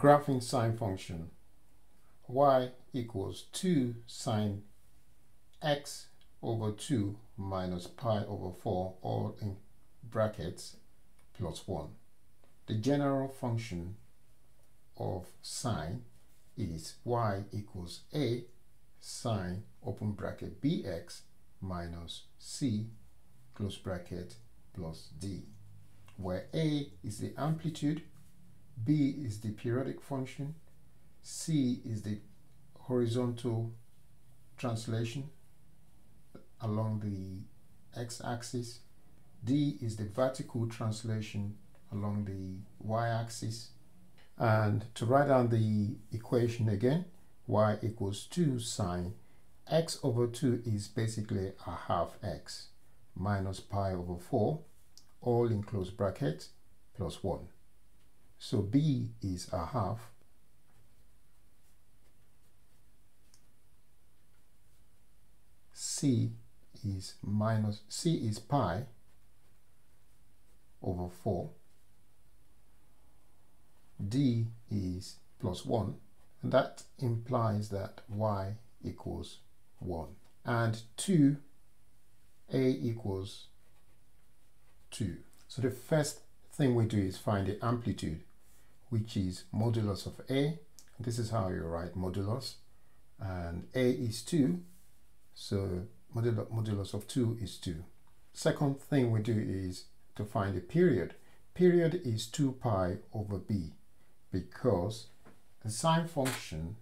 Graphing sine function. Y equals 2 sine x over 2 minus pi over 4, all in brackets, plus 1. The general function of sine is y equals a sine open bracket bx minus c close bracket plus d, where a is the amplitude, b is the periodic function, c is the horizontal translation along the x-axis, d is the vertical translation along the y-axis. And to write down the equation again, y equals 2 sine x over 2 is basically a half x minus pi over 4, all in close bracket, plus 1. So b is a half, c is pi over 4, d is plus 1, and that implies that y equals 1, and 2, a equals 2. So the first thing we do is find the amplitude, which is modulus of a. This is how you write modulus, and a is 2, so modulus of 2 is 2. Second thing we do is to find the period. Period is 2 pi over b, because a sine function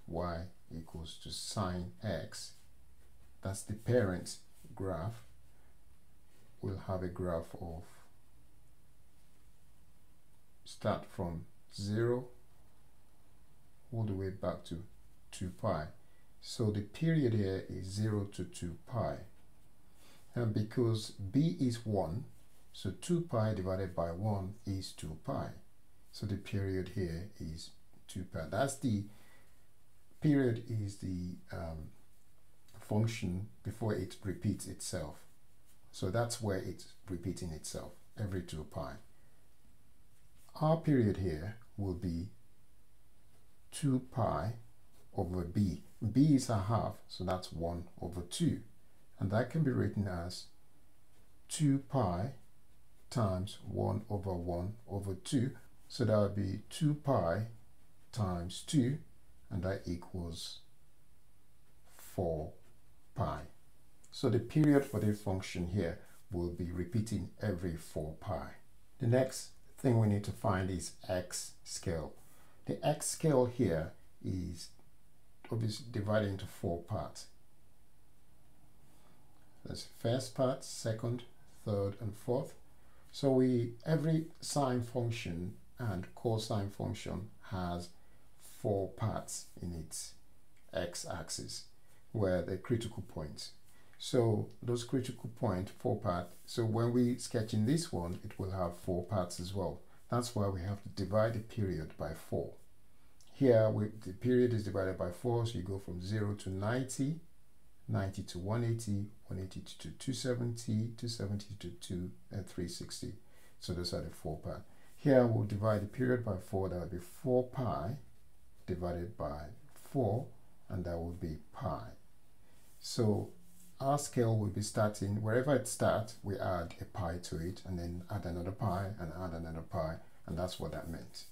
y equals to sine x, that's the parent graph, will have a graph of start from 0 all the way back to 2 pi. So the period here is 0 to 2 pi. And because b is 1, so 2 pi divided by 1 is 2 pi. So the period here is 2 pi. That's the period, is the function before it repeats itself. So that's where it's repeating itself every 2 pi. Our period here will be 2 pi over b. b is a half, so that's 1 over 2. And that can be written as 2 pi times 1 over 1 over 2. So that would be 2 pi times 2, and that equals 4 pi. So the period for this function here will be repeating every 4 pi. The next thing we need to find is x scale. The x scale here is obviously divided into 4 parts. There's first part, second, third, and fourth. So every sine function and cosine function has 4 parts in its x-axis, where the critical points. So those critical point, 4 parts. So when we sketch in this one, it will have 4 parts as well. That's why we have to divide the period by 4. Here, the period is divided by 4, so you go from 0 to 90, 90 to 180, 180 to 270, 270 to 360. So those are the 4 parts. Here, we'll divide the period by 4. That will be 4 pi divided by 4, and that will be pi. So our scale will be starting, wherever it starts, we add a pi to it, and then add another pi, and add another pi, and that's what that meant.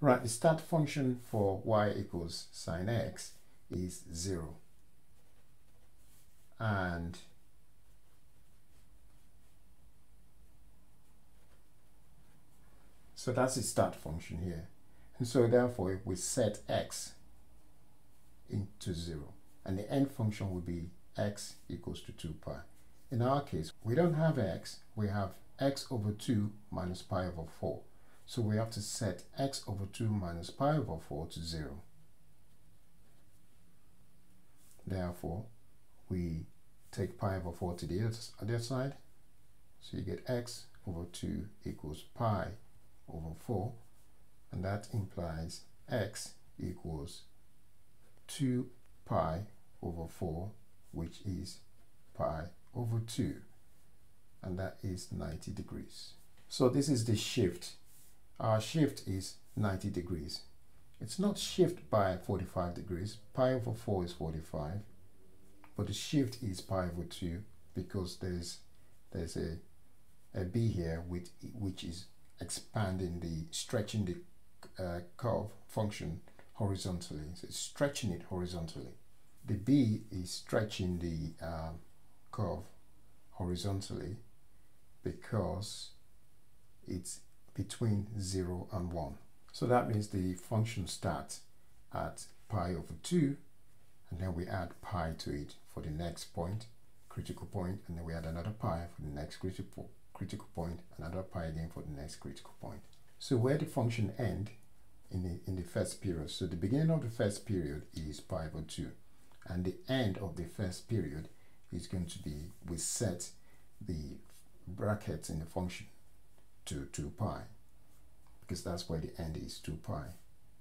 Right, the start function for y equals sine x is 0. And so that's the start function here. And so therefore, if we set x into 0, and the end function will be x equals to 2 pi. In our case, we don't have x, we have x over 2 minus pi over 4. So we have to set x over 2 minus pi over 4 to 0. Therefore, we take pi over 4 to the other side. So you get x over 2 equals pi over 4. And that implies x equals 2 pi over 4, which is pi over 2. And that is 90 degrees. So this is the shift our shift is 90 degrees. It's not shift by 45 degrees. Pi over 4 is 45, but the shift is pi over 2 because there's a b here which is stretching the curve function horizontally. So it's stretching it horizontally. The b is stretching the curve horizontally because it's between 0 and 1. So that means the function starts at pi over 2, and then we add pi to it for the next point, critical point, and then we add another pi for the next critical point, another pi again for the next critical point. So where the function ends in the first period, so the beginning of the first period is pi over 2, and the end of the first period is going to be, we set the brackets in the function to 2 pi, because that's where the end is 2 pi.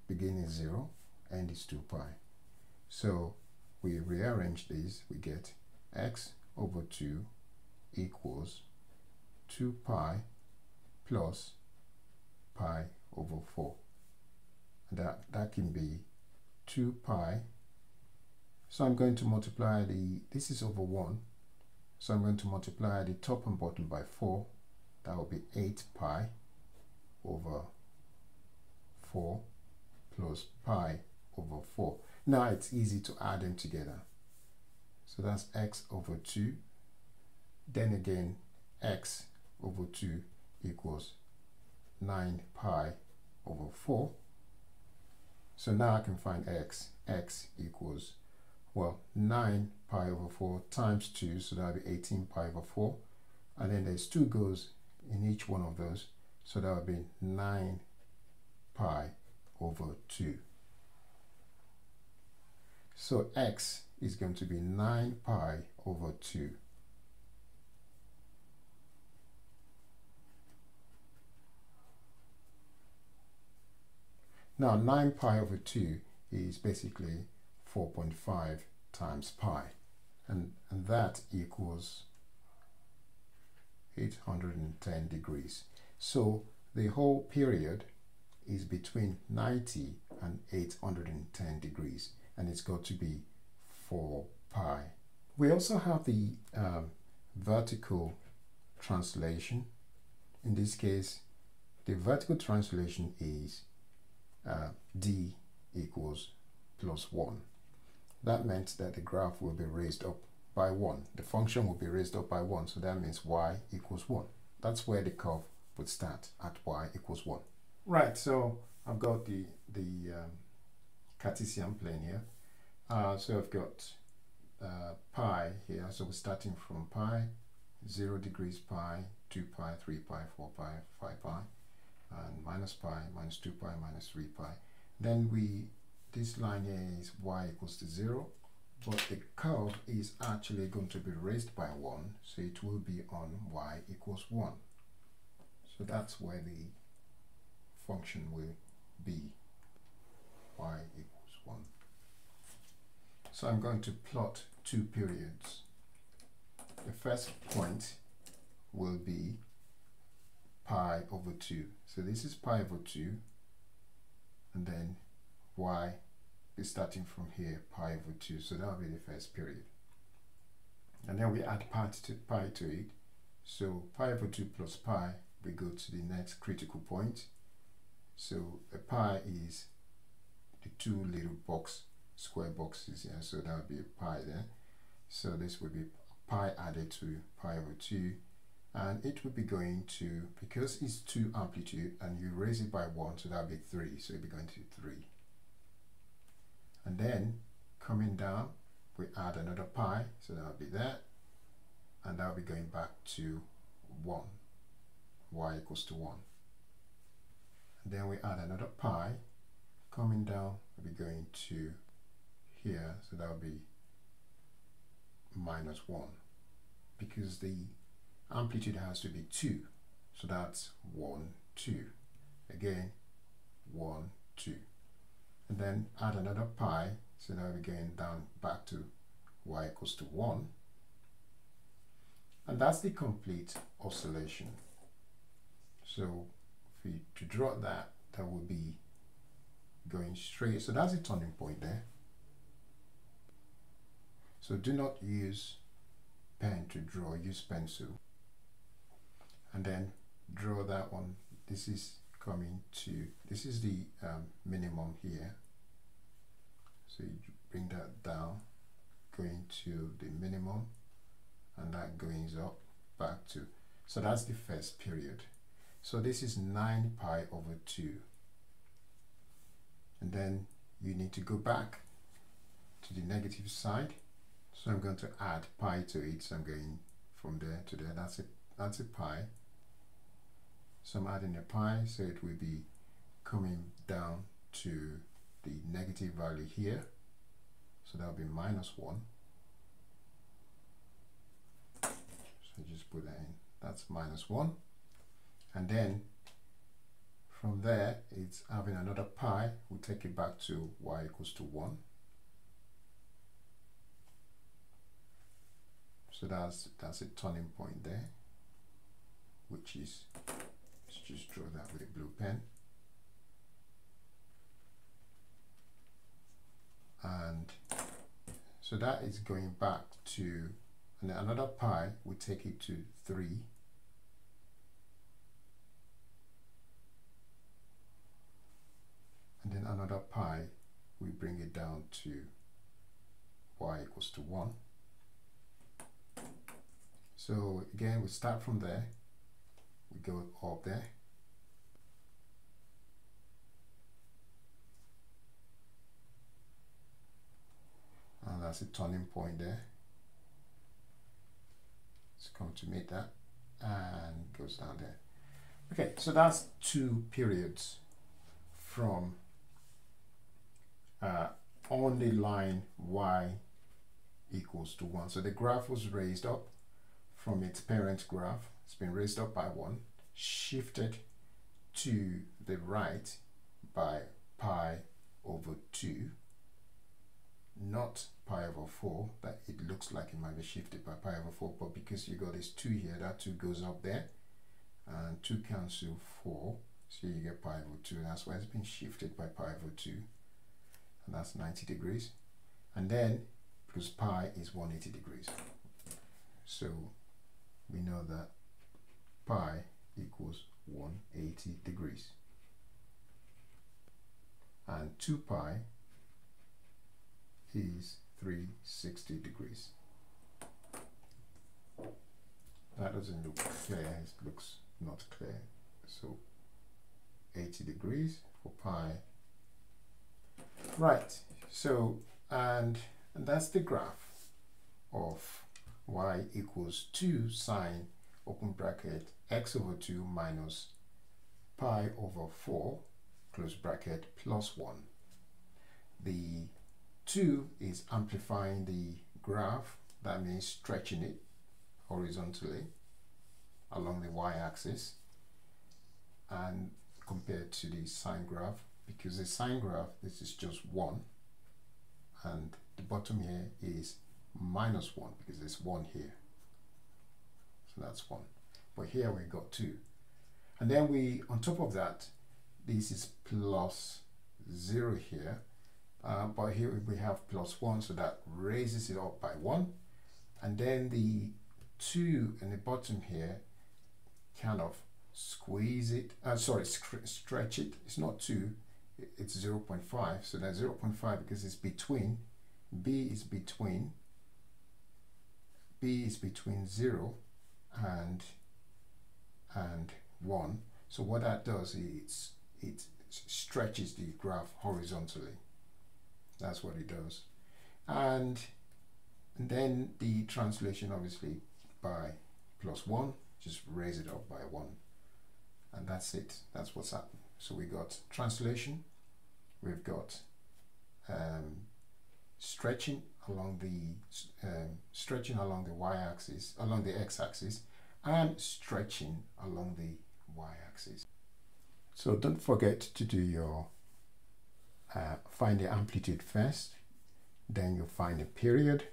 Beginning is 0, end is 2 pi. So we rearrange these, we get x over 2 equals 2 pi plus pi over 4. That can be 2 pi. So I'm going to multiply this is over 1. So I'm going to multiply the top and bottom by 4. That will be 8 pi over 4 plus pi over 4. Now it's easy to add them together. So that's x over 2. Then again, x over 2 equals 9 pi over 4. So now I can find x. X equals, well, 9 pi over 4 times 2, so that'll be 18 pi over 4. And then there's 2 goes in each one of those, so that would be 9 pi over 2. So x is going to be 9 pi over 2. Now 9 pi over 2 is basically 4.5 times pi, and that equals 810 degrees. So the whole period is between 90 and 810 degrees, and it's got to be 4 pi. We also have the vertical translation. In this case, the vertical translation is d equals plus 1. That meant that the graph will be raised up by 1. The function will be raised up by 1, so that means y equals 1. That's where the curve would start, at y equals 1. Right, so I've got the Cartesian plane here. So I've got pi here, so we're starting from pi, 0 degrees pi, 2 pi, 3 pi, 4 pi, 5 pi, and minus pi, minus 2 pi, minus 3 pi. Then this line here is y equals to 0, but the curve is actually going to be raised by 1, so it will be on y equals 1. So that's where the function will be, y equals 1. So I'm going to plot 2 periods. The first point will be pi over 2. So this is pi over 2, and then y is starting from here, pi over 2. So that will be the first period. And then we add pi to it. So pi over 2 plus pi, we go to the next critical point. So the pi is the 2 little square boxes here. So that would be a pi there. So this would be pi added to pi over 2. And it would be going to, because it's 2 amplitude and you raise it by 1, so that would be 3. So it would be going to 3. And then coming down, we add another pi, so that would be that. And that will be going back to 1. Y equals to 1. And then we add another pi. Coming down, we'll be going to here, so that will be minus 1. Because the amplitude has to be 2. So that's 1, 2. Again, 1, 2. And then add another pi, so now we're going down back to y equals to 1. And that's the complete oscillation. So if to draw that, that would be going straight. So that's a turning point there. So do not use pen to draw, use pencil. And then draw that one. This is coming to, this is the minimum here. So you bring that down, going to the minimum, and that goes up back to, so that's the first period. So this is 9 pi over 2. And then you need to go back to the negative side. So I'm going to add pi to it. So I'm going from there to there. That's a pi. So I'm adding a pi, so it will be coming down to the negative value here. So that will be -1. So just put that in. That's -1. And then from there, it's having another pi. We'll take it back to y equals to 1. So that's a turning point there, which is, let's just draw that with a blue pen. And so that is going back to, and then another pi, we take it to 3. And then another pi, we bring it down to y equals to 1. So again, we start from there, we go up there, and that's a turning point there. It's come to meet that and goes down there. Okay, so that's 2 periods from on the line y equals to 1. So the graph was raised up from its parent graph. It's been raised up by 1, shifted to the right by pi over 2, not pi over 4, that it looks like it might be shifted by pi over 4, but because you got this 2 here, that 2 goes up there, and 2 cancel 4, so you get pi over 2. That's why it's been shifted by pi over 2, and that's 90 degrees. And then, because pi is 180 degrees, so we know that pi equals 180 degrees. And 2 pi is 360 degrees. That doesn't look clear, it looks not clear. So 80 degrees for pi. Right, so and that's the graph of y equals 2 sine open bracket x over 2 minus pi over 4 close bracket plus 1. The 2 is amplifying the graph, that means stretching it horizontally along the y-axis, and compared to the sine graph, because the sine graph, this is just 1, and the bottom here is -1 because there's 1 here, so that's 1, but here we got 2, and then we, on top of that, this is plus 0 here, but here we have plus 1, so that raises it up by 1, and then the 2 in the bottom here kind of squeeze it, stretch it. It's not 2, it's 0.5, so that's 0.5 because it's between, b is between 0 and 1. So what that does is it stretches the graph horizontally. That's what it does. And then the translation, obviously, by plus 1, just raise it up by 1. And that's it. That's what's happened. So we got translation, we've got stretching along the y-axis, along the x-axis, and stretching along the y-axis. So don't forget to do your find the amplitude first, then you find the period,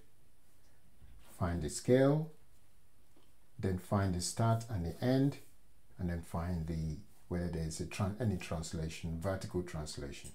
find the scale, then find the start and the end, and then find the where there is any translation, vertical translation.